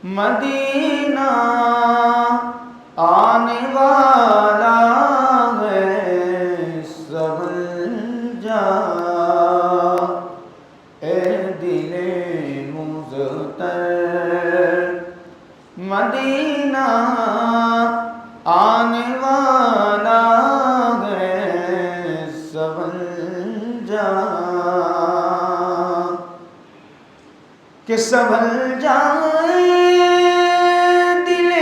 مدینہ آنے والا ہے سنبھل جا اے دل مضطر مدینہ آنے والا ہے سنبھل جا کہ سنبھل جائے دل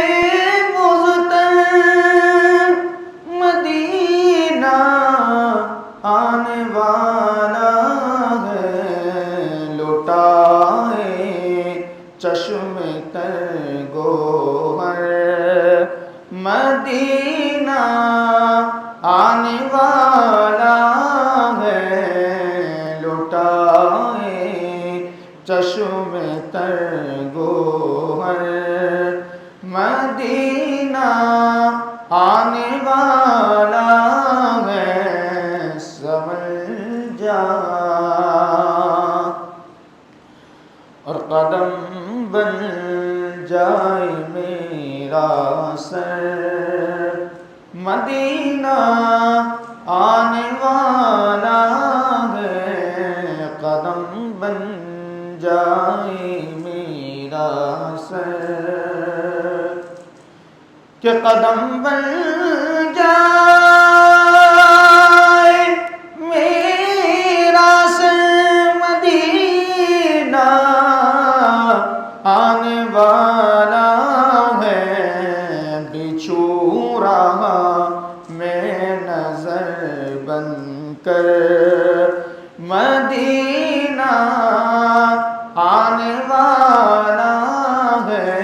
مضطر مدینہ آنے والا ہے لٹائے چشم تر گوہر مدینہ آنے والا ہے لٹائے چشم تر گوہر مدینہ آنے والا ہے سنبھل جا اور قدم بن جائے میرا سر مدینہ آنے والا ہے قدم بن جائے میرا سر کہ قدم بن جائے میرا سر مدینہ آنے والا ہے بچھو رہا میں نظر بن کر مدینہ آنے والا ہے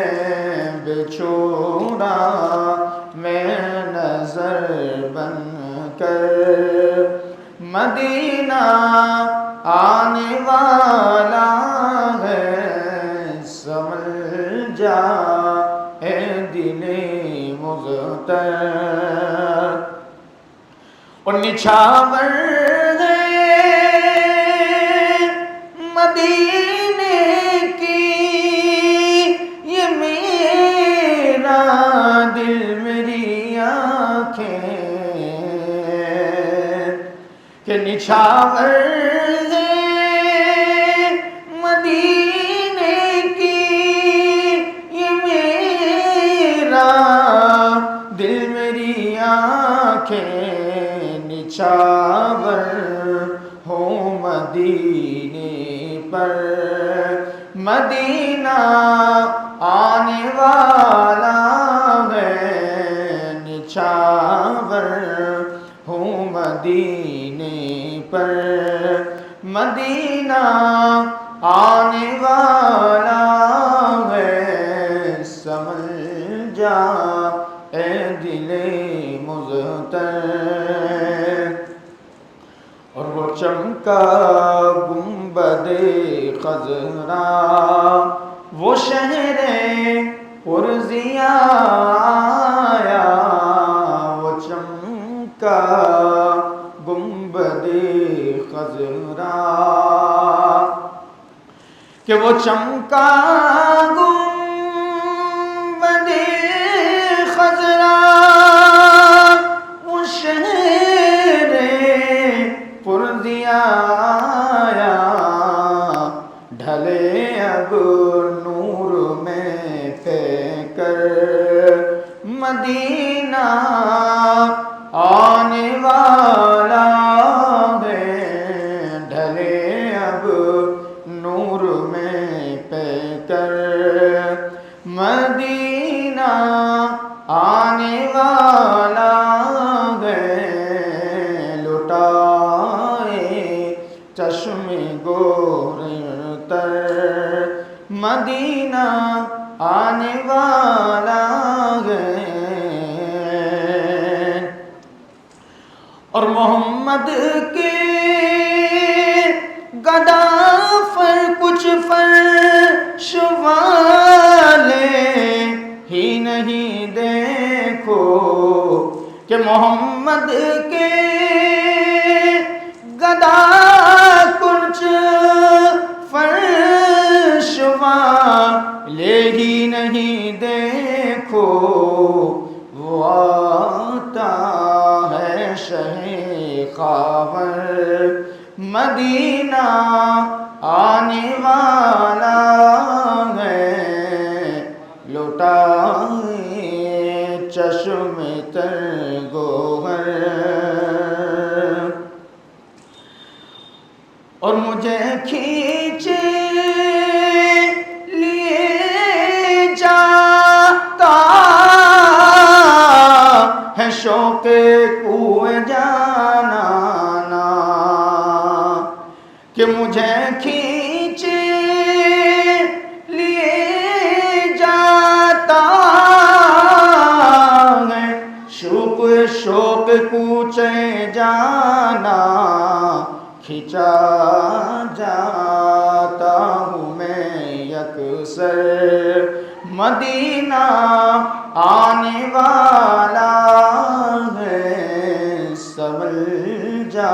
بچھوڑا میں نظر بن کر مدینہ آنے والا ہے سنبھل جا اے دل مضطر اور نچھاور مدینے کی یہ میرا دل میری آنکھیں کہ نچھاور ہے مدینے کی یہ میرا دل میری آنکھیں نچھاور ہو مدینے پر مدینہ آنے والا ہے نچھاور ہوں مدینے پر مدینہ آنے والا ہے سنبھل جا اے دل مضطر اور وہ چمکا گنبد خضرا وہ شہر پرضیاء آیا وہ چمکا گنبد خضرا کہ وہ چمکا گنبد خضرا وہ شہر پرضیاء آیا ڈھلے اب نور میں پھینک کر مدینہ آنے والا ہے ڈھلے اب نور میں پھینک کر مدینہ آنے والا ہے چشم گور تر مدینہ آنے والا ہے اور محمد کے غدافر کچھ فرش والے ہی نہیں دیکھو کہ محمد کے گدا کچھ فرش والے ہی نہیں وہ آتا ہے شہ خاور مدینہ آنے والا ہے لٹائے چشم تر گوہر اور مجھے کھینچے لیے جاتا ہے شوق کوئے جانا کہ مجھے کھینچے لیے جاتا ہے شوق کوچے جانا کھینچا جاتا ہوں میں یکسر مدینہ آنے والا ہے سنبھل جا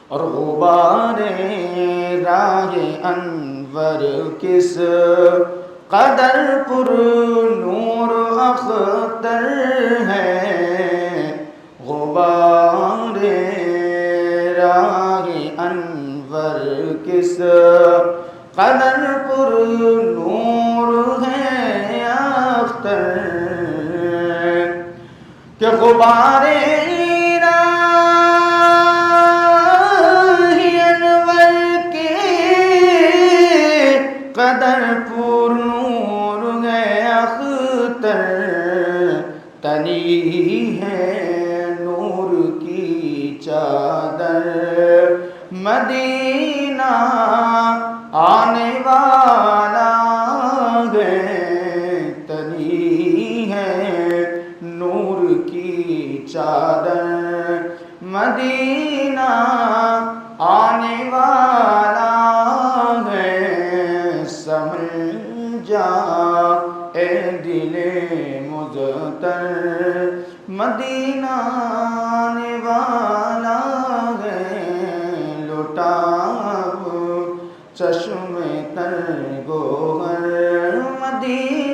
اور غبار راہ انور کس قدر پر نور اختر ہے غبار راہ انور کس قدر پر نور ہے اختر کہ غبار قدر پر نور ہے اختر تنی ہے نور کی چادر مدینہ آنے والا ہے تنی ہے نور کی چادر مدینہ آنے والا سمجھا اے دل مضطر مدینہ آنے والا ہے لٹا چشم تر گوہر مدینہ